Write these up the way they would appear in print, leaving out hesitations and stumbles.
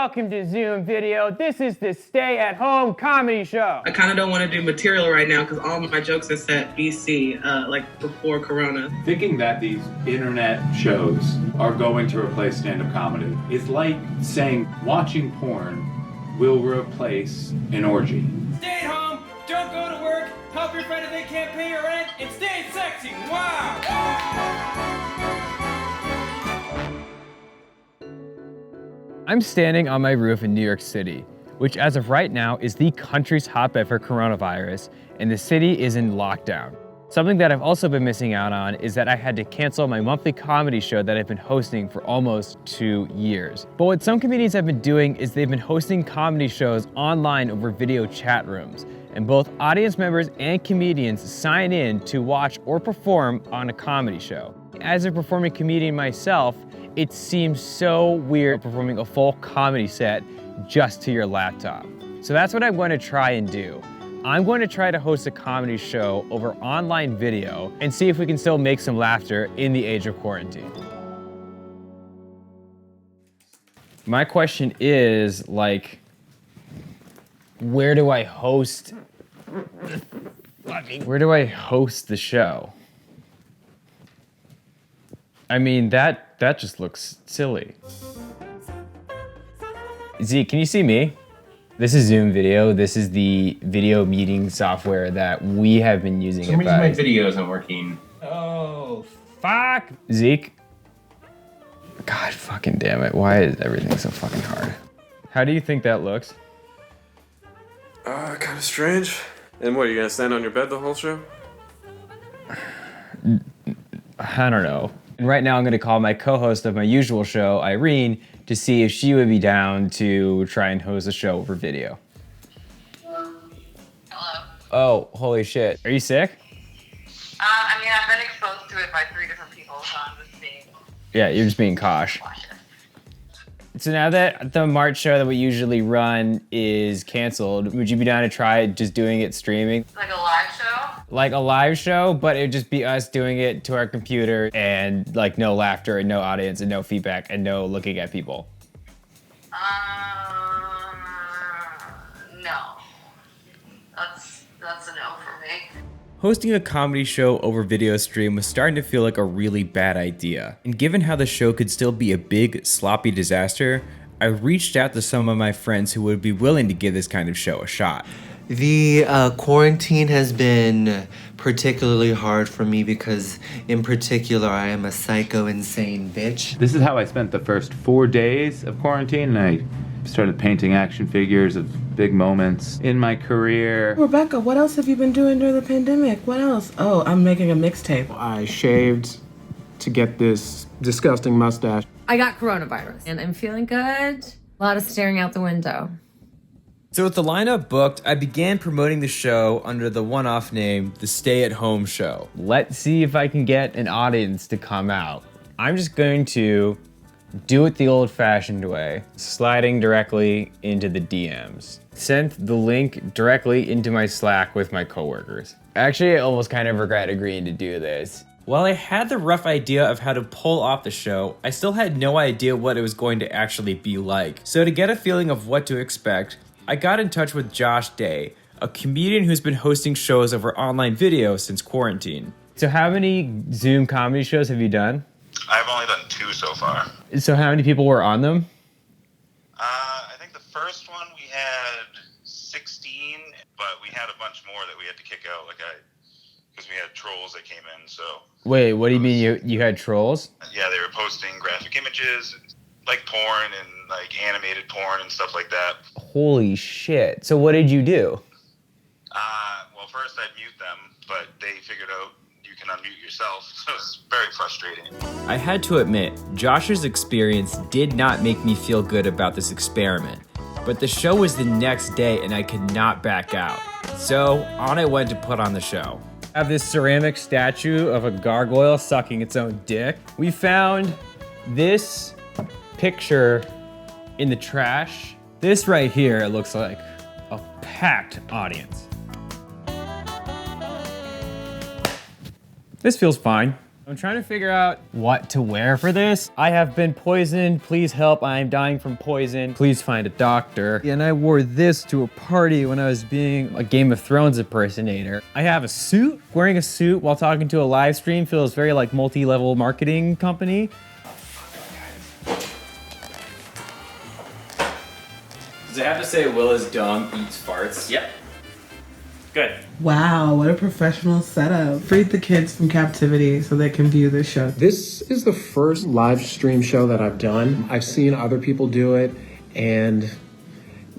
welcome to Zoom Video. This is the stay-at-home comedy show. I kind of don't want to do material right now because all of my jokes are set BC, like before Corona. Thinking that these internet shows are going to replace stand-up comedy is like saying watching porn will replace an orgy. Stay at home, don't go to work, help your friend if they can't pay your rent, and stay sexy. Wow! I'm standing on my roof in New York City, which as of right now is the country's hotbed for coronavirus, and the city is in lockdown. Something that I've also been missing out on is that I had to cancel my monthly comedy show that I've been hosting for almost 2 years. But what some comedians have been doing is they've been hosting comedy shows online over video chat rooms, and both audience members and comedians sign in to watch or perform on a comedy show. As a performing comedian myself, it seems so weird performing a full comedy set just to your laptop. So that's what I'm going to try and do. I'm going to try to host a comedy show over online video and see if we can still make some laughter in the age of quarantine. My question is, like, where do I host the show? I mean, that just looks silly. Zeke, can you see me? This is Zoom Video. This is the video meeting software that we have been using. For some reason my video isn't working. Oh, fuck. Zeke? God fucking damn it. Why is everything so fucking hard? How do you think that looks? Kind of strange. And what, you gonna stand on your bed the whole show? I don't know. And right now I'm gonna call my co-host of my usual show, Irene, to see if she would be down to try and host a show over video. Hello. Oh, holy shit. Are you sick? I mean, I've been exposed to it by 3 different people, so I'm just being Yeah, you're just being cautious. So now that the March show that we usually run is canceled, would you be down to try just doing it streaming? Like a live show? Like a live show, but it would just be us doing it to our computer and like no laughter and no audience and no feedback and no looking at people. No. That's a no for me. Hosting a comedy show over video stream was starting to feel like a really bad idea. And given how the show could still be a big, sloppy disaster, I reached out to some of my friends who would be willing to give this kind of show a shot. The quarantine has been particularly hard for me because, in particular, I am a psycho insane bitch. This is how I spent the first 4 days of quarantine, and I started painting action figures of big moments in my career. Rebecca, what else have you been doing during the pandemic? What else? Oh, I'm making a mixtape. I shaved to get this disgusting mustache. I got coronavirus and I'm feeling good. A lot of staring out the window. So with the lineup booked, I began promoting the show under the one-off name, The Stay at Home Show. Let's see if I can get an audience to come out. I'm just going to do it the old-fashioned way, sliding directly into the DMs. Sent the link directly into my Slack with my coworkers. Actually, I almost kind of regret agreeing to do this. While I had the rough idea of how to pull off the show, I still had no idea what it was going to actually be like. So to get a feeling of what to expect, I got in touch with Josh Day, a comedian who's been hosting shows over online video since quarantine. So how many Zoom comedy shows have you done? I've only done 2 so far. So how many people were on them? I think the first one we had 16, but we had a bunch more that we had to kick out, because we had trolls that came in, so. Wait, what do you mean you had trolls? Yeah, they were posting graphic images, like porn and like animated porn and stuff like that. Holy shit. So what did you do? Well, first I'd mute them, but they figured out you can unmute yourself, so it's very frustrating. I had to admit, Josh's experience did not make me feel good about this experiment, but the show was the next day and I could not back out. So on I went to put on the show. I have this ceramic statue of a gargoyle sucking its own dick. We found this picture in the trash. This right here looks like a packed audience. This feels fine. I'm trying to figure out what to wear for this. I have been poisoned. Please help. I am dying from poison. Please find a doctor. And I wore this to a party when I was being a Game of Thrones impersonator. I have a suit. Wearing a suit while talking to a live stream feels very like multi-level marketing company. Does it have to say Will is dumb, eats farts? Yep. Good. Wow, what a professional setup. Freed the kids from captivity so they can view this show. This is the first live stream show that I've done. I've seen other people do it, and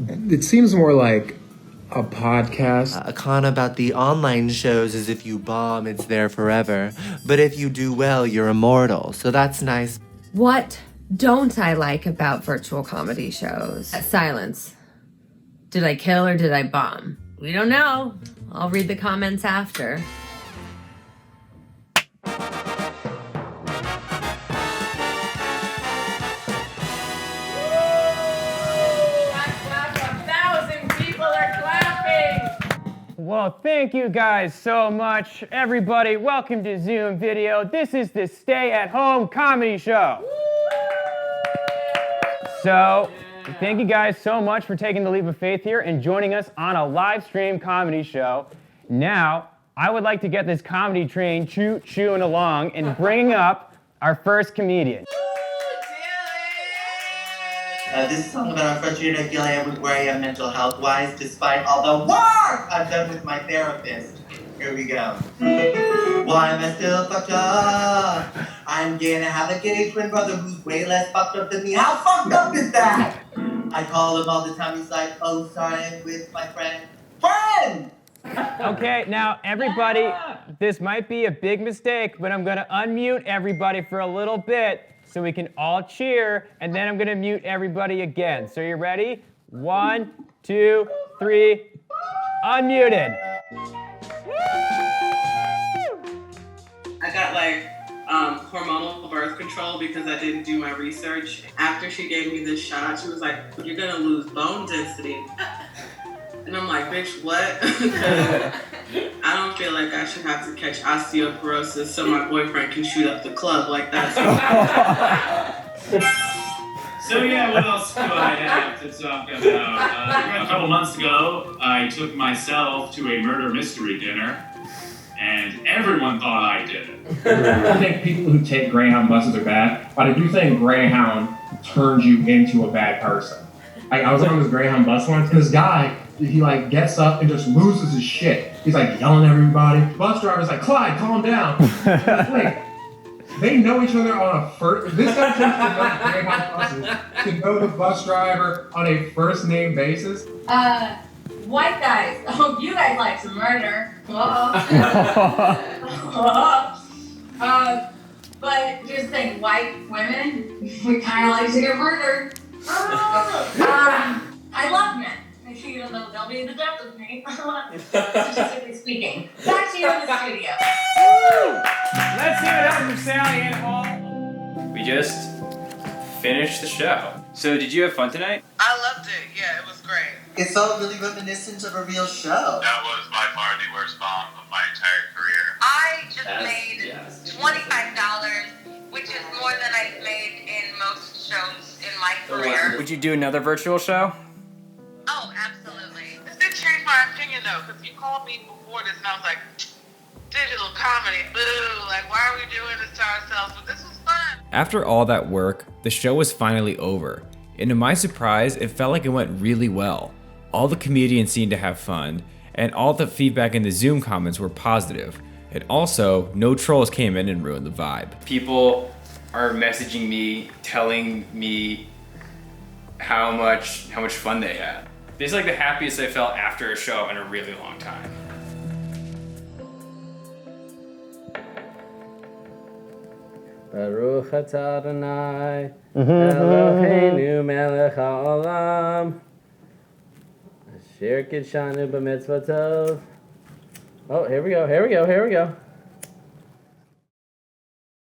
it seems more like a podcast. A con about the online shows is if you bomb, it's there forever. But if you do well, you're immortal. So that's nice. What don't I like about virtual comedy shows? Silence. Did I kill or did I bomb? We don't know. I'll read the comments after. Well, thank you guys so much. Everybody, welcome to Zoom Video. This is the stay-at-home comedy show. So, thank you guys so much for taking the leap of faith here and joining us on a live stream comedy show. Now, I would like to get this comedy train chewing along and bring up our first comedian. This is a song about how frustrated I feel I am with where I am mental health-wise, despite all the work I've done with my therapist. Here we go. Why am I still fucked up? I'm gonna have a gay twin brother who's way less fucked up than me. How fucked up is that? I call him all the time. He's like, oh, sorry, I'm with my friend. Friend! Okay, now everybody, this might be a big mistake, but I'm gonna unmute everybody for a little bit so we can all cheer, and then I'm gonna mute everybody again. So you ready? 1, 2, 3, unmuted. I got like hormonal birth control because I didn't do my research. After she gave me this shot, she was like, you're gonna lose bone density. And I'm like, bitch, what? I don't feel like I should have to catch osteoporosis so my boyfriend can shoot up the club like that. So yeah, what else do I have to talk about? A couple months ago, I took myself to a murder mystery dinner, and everyone thought I did it. I think people who take Greyhound buses are bad, but I do think Greyhound turns you into a bad person. I was on this Greyhound bus once, and this guy, he like gets up and just loses his shit. He's like yelling at everybody. Bus driver's like, Clyde, calm down. Wait, they know each other on a first. This guy takes the Greyhound buses to know the bus driver on a first name basis. White guys. Oh, you guys like to murder. But here's the thing, white women, we kind of like to get murdered. I love men. You know, they'll be in the depth of me, statistically speaking. Back to you in the studio. Let's hear it up for Sally and Hall. We just finished the show. So did you have fun tonight? I loved it. Yeah, it was great. It felt really reminiscent of a real show. That was by far the worst bomb of my entire career. I just made $25, which is more than I've made in most shows in my career. Would you do another virtual show? Oh, absolutely. This did change my opinion though, because you called me before this and I was like, digital comedy, boo, like why are we doing this to ourselves? But this was fun. After all that work, the show was finally over. And to my surprise, it felt like it went really well. All the comedians seemed to have fun, and all the feedback in the Zoom comments were positive. And also, no trolls came in and ruined the vibe. People are messaging me, telling me how much fun they had. This is like the happiest I felt after a show in a really long time. Baruch atah Adonai, Eloheinu melech haolam, asher kidshanu b'mitzvotov. Oh, here we go.